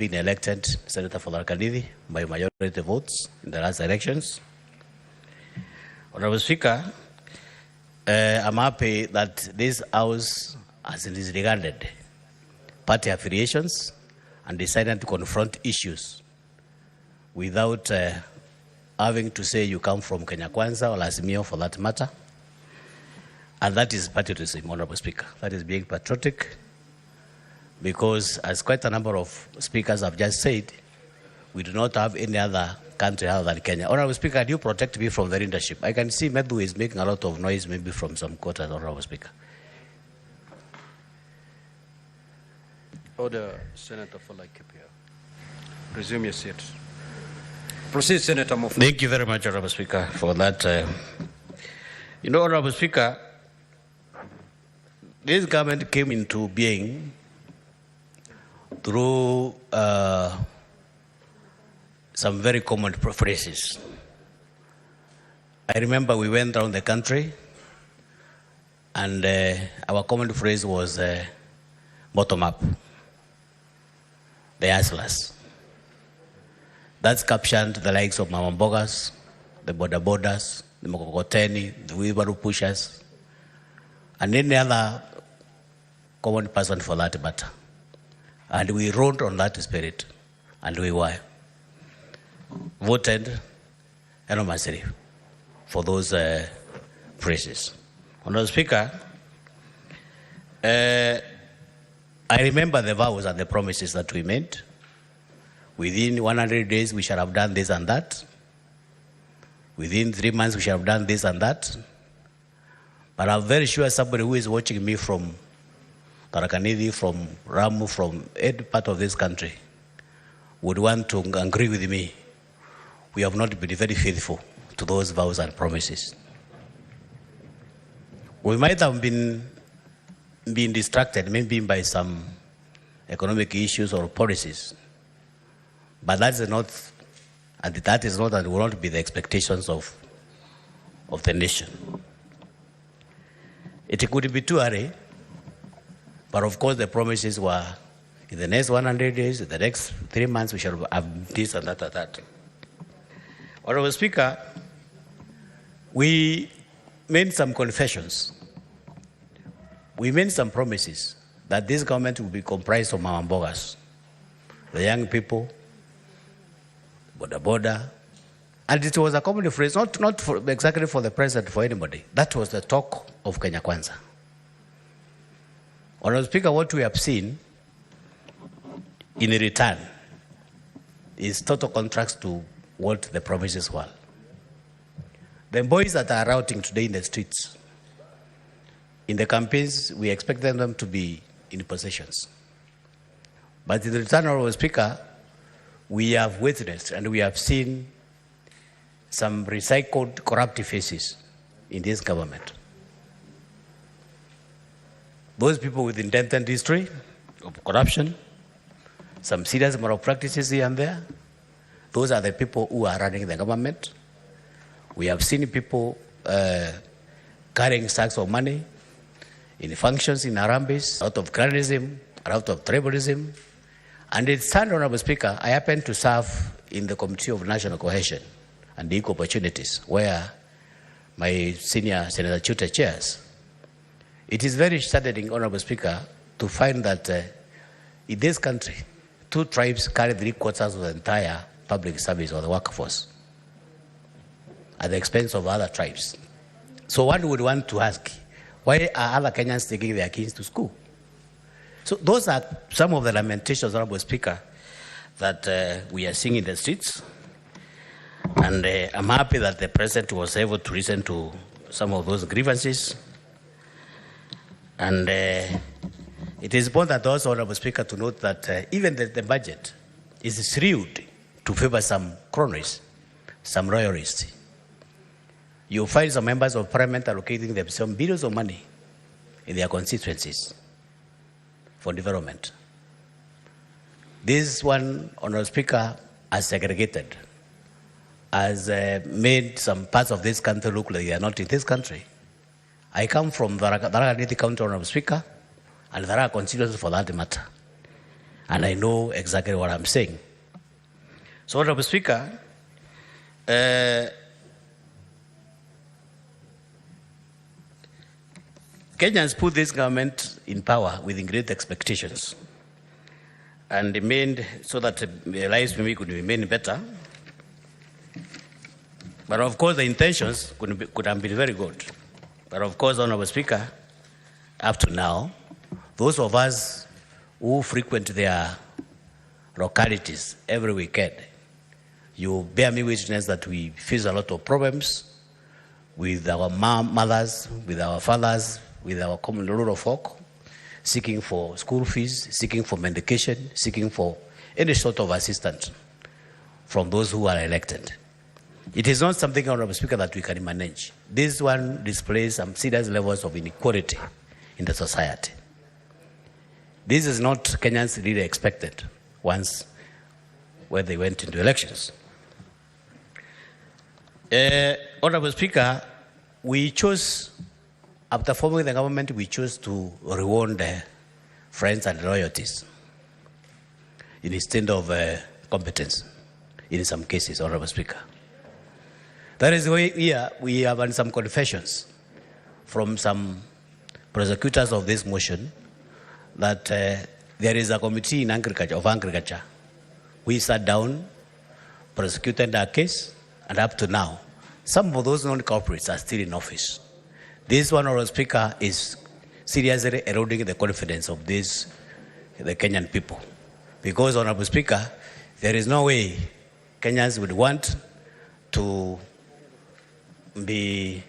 been elected Senator for Tharaka-Nithi by majority votes in the last elections. Honorable Speaker, I'm happy that this House has disregarded party affiliations and decided to confront issues without having to say you come from Kenya Kwanza or Azimio for that matter. And that is patriotism, Honorable Speaker. That is being patriotic, because as quite a number of speakers have just said, we do not have any other country other than Kenya. Honorable Speaker, do you protect me from the leadership? I can see Medhu is making a lot of noise, maybe from some quarters, Honorable Speaker. Order, Senator for Laikipia. Resume your seat. Proceed, Senator Mofu. Thank you very much, Honorable Speaker, for that. You know, Honorable Speaker, this government came into being through some very common phrases. I remember we went around the country and our common phrase was bottom up, the hustlers. That's captioned the likes of Mama Mbogas, the border borders, the Mokokoteni, the wheelbarrow pushers, and any other common person for that matter. And we rode on that spirit, and we were voted enormously for those phrases. Honorable Speaker, I remember the vows and the promises that we made. Within 100 days, we shall have done this and that. Within 3 months, we shall have done this and that. But I'm very sure somebody who is watching me from Tharaka-Nithi, from Ramu, from any part of this country would want to agree with me. We have not been very faithful to those vows and promises. We might have been distracted maybe by some economic issues or policies, but that is not and will not be the expectations of the nation. It could be too early, but of course the promises were in the next 100 days, in the next 3 months, we shall have this and that and that. Honorable Speaker, we made some confessions. We made some promises that this government will be comprised of Mama Mbogas, the young people, border, and it was a common phrase, not exactly for the president, for anybody. That was the talk of Kenya Kwanza. Honorable Speaker, what we have seen in return is total contrast to what the promises were. The boys that are routing today in the streets, in the campaigns, we expected them to be in positions. But in return, Honorable Speaker, we have witnessed and we have seen some recycled corrupt faces in this government. Those people with indented history of corruption, some serious moral practices here and there, those are the people who are running the government. We have seen people carrying sacks of money in functions in Harambes, out of cronyism, out of tribalism. And it's time, Honorable Speaker, I happen to serve in the Committee of National Cohesion and Equal Opportunities, where my senior Senator Chute chairs. It is very saddening, Honorable Speaker, to find that in this country, 2 tribes carry 3/4 of the entire public service or the workforce at the expense of other tribes. So one would want to ask, why are other Kenyans taking their kids to school? So those are some of the lamentations, Honorable Speaker, that we are seeing in the streets. And I'm happy that the President was able to listen to some of those grievances. And it is important also, Honorable Speaker, to note that even the budget is skewed to favor some cronies, some royalists. You find some members of parliament allocating them some billions of money in their constituencies for development. This one, Honorable Speaker, has segregated, has made some parts of this country look like they are not in this country. I come from Tharaka-Nithi County, Honorable Speaker, and Tharaka constituency for that matter. And I know exactly what I'm saying. So, Honorable Speaker, Kenyans put this government in power with great expectations, and they made so that their lives maybe could remain better. But of course, the intentions could have been very good. But of course, Honorable Speaker, up to now, those of us who frequent their localities every weekend, you bear me witness that we face a lot of problems with our mothers, with our fathers, with our common rural folk, seeking for school fees, seeking for medication, seeking for any sort of assistance from those who are elected. It is not something, Honorable Speaker, that we can manage. This one displays some serious levels of inequality in the society. This is not Kenyans really expected once when they went into elections. Honorable Speaker, we chose, after forming the government, we chose to reward friends and loyalties instead of competence in some cases, Honorable Speaker. That is why here we have had some confessions from some prosecutors of this motion that there is a committee in agriculture. We sat down, prosecuted our case, and up to now, some of those non-culprits are still in office. This one, Honorable Speaker, is seriously eroding the confidence of the Kenyan people. Because, Honorable Speaker, there is no way Kenyans would want to be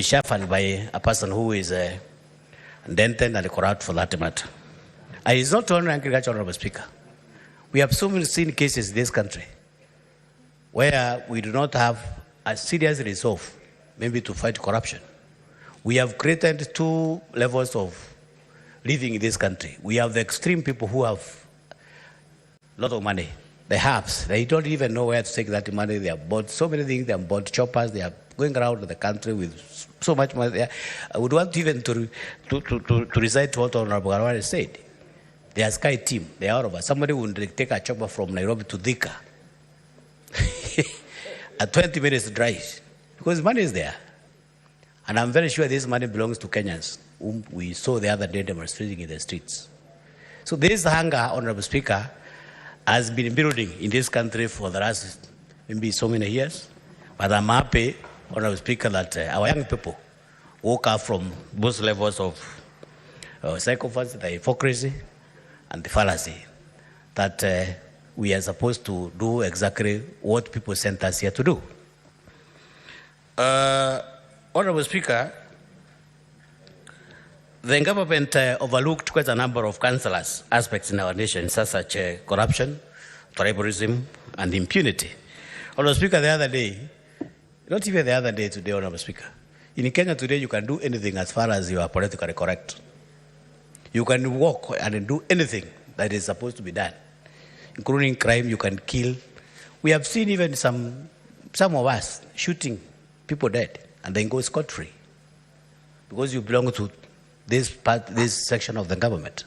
shuffled by a person who is dented and corrupt for that matter. And it's not only agriculture, Honorable Speaker. We have so many seen cases in this country where we do not have a serious resolve, maybe to fight corruption. We have created two levels of living in this country. We have the extreme people who have a lot of money. The haves, they don't even know where to take that money. They have bought so many things. They have bought choppers. They are going around the country with so much money. I would want even to recite what Honorable Garwari said. They are Sky team. They are out of us. Somebody would take a chopper from Nairobi to Thika. A 20 minutes drive. Because money is there. And I'm very sure this money belongs to Kenyans, whom we saw the other day demonstrating in the streets. So this hunger, Honorable Speaker, has been building in this country for the last maybe so many years. But I'm happy, Honorable Speaker, that our young people woke up from both levels of psychopathy, the hypocrisy, and the fallacy, that we are supposed to do exactly what people sent us here to do. Honorable Speaker, the government overlooked quite a number of cancerous aspects in our nation, such as corruption, tribalism, and impunity. Honorable Speaker, the other day, not even the other day, today, Honorable Speaker, in Kenya today, you can do anything as far as you are politically correct. You can walk and do anything that is supposed to be done, including crime. You can kill. We have seen even some of us shooting people dead and then go scot-free because you belong to this section of the government.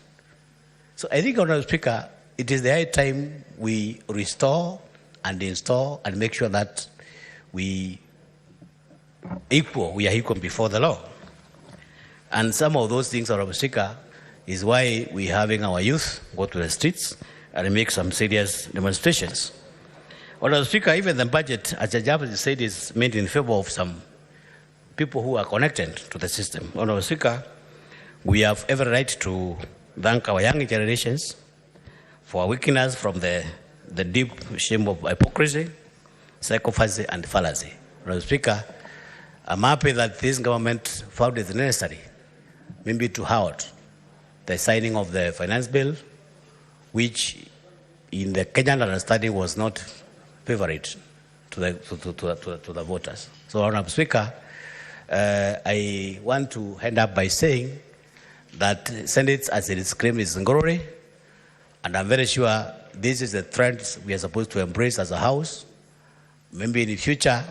So I think, Honorable Speaker, it is the high time we restore and install and make sure that we are equal before the law. And some of those things, Honorable Speaker, is why we're having our youth go to the streets and make some serious demonstrations. Honorable Speaker, even the budget, as Jajab said, is made in favor of some people who are connected to the system. Honorable Speaker, we have every right to thank our young generations for awakening us from the deep shame of hypocrisy, psychopathy, and fallacy. Honorable Speaker, I'm happy that this government found it necessary maybe to halt the signing of the finance bill, which in the Kenyan understanding was not favorite to the voters. So, Honorable Speaker, I want to end up by saying that Senate, as it is claimed, is glory, and I'm very sure this is the trend we are supposed to embrace as a House. Maybe in the future,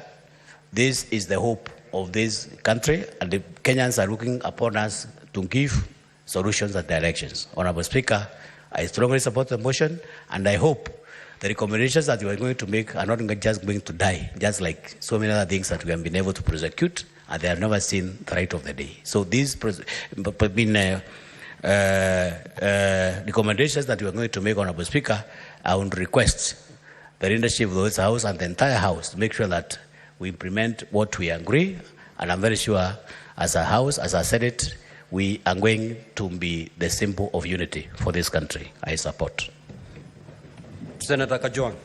this is the hope of this country, and the Kenyans are looking upon us to give solutions and directions. Honorable Speaker, I strongly support the motion, and I hope the recommendations that you are going to make are not just going to die, just like so many other things that we have been able to prosecute, and they have never seen the light of the day. So these recommendations that you are going to make, Honorable Speaker, I would request the leadership of this House and the entire House to make sure that we implement what we agree, and I'm very sure as a House, as a Senate, we are going to be the symbol of unity for this country. I support. Senator Kajwang.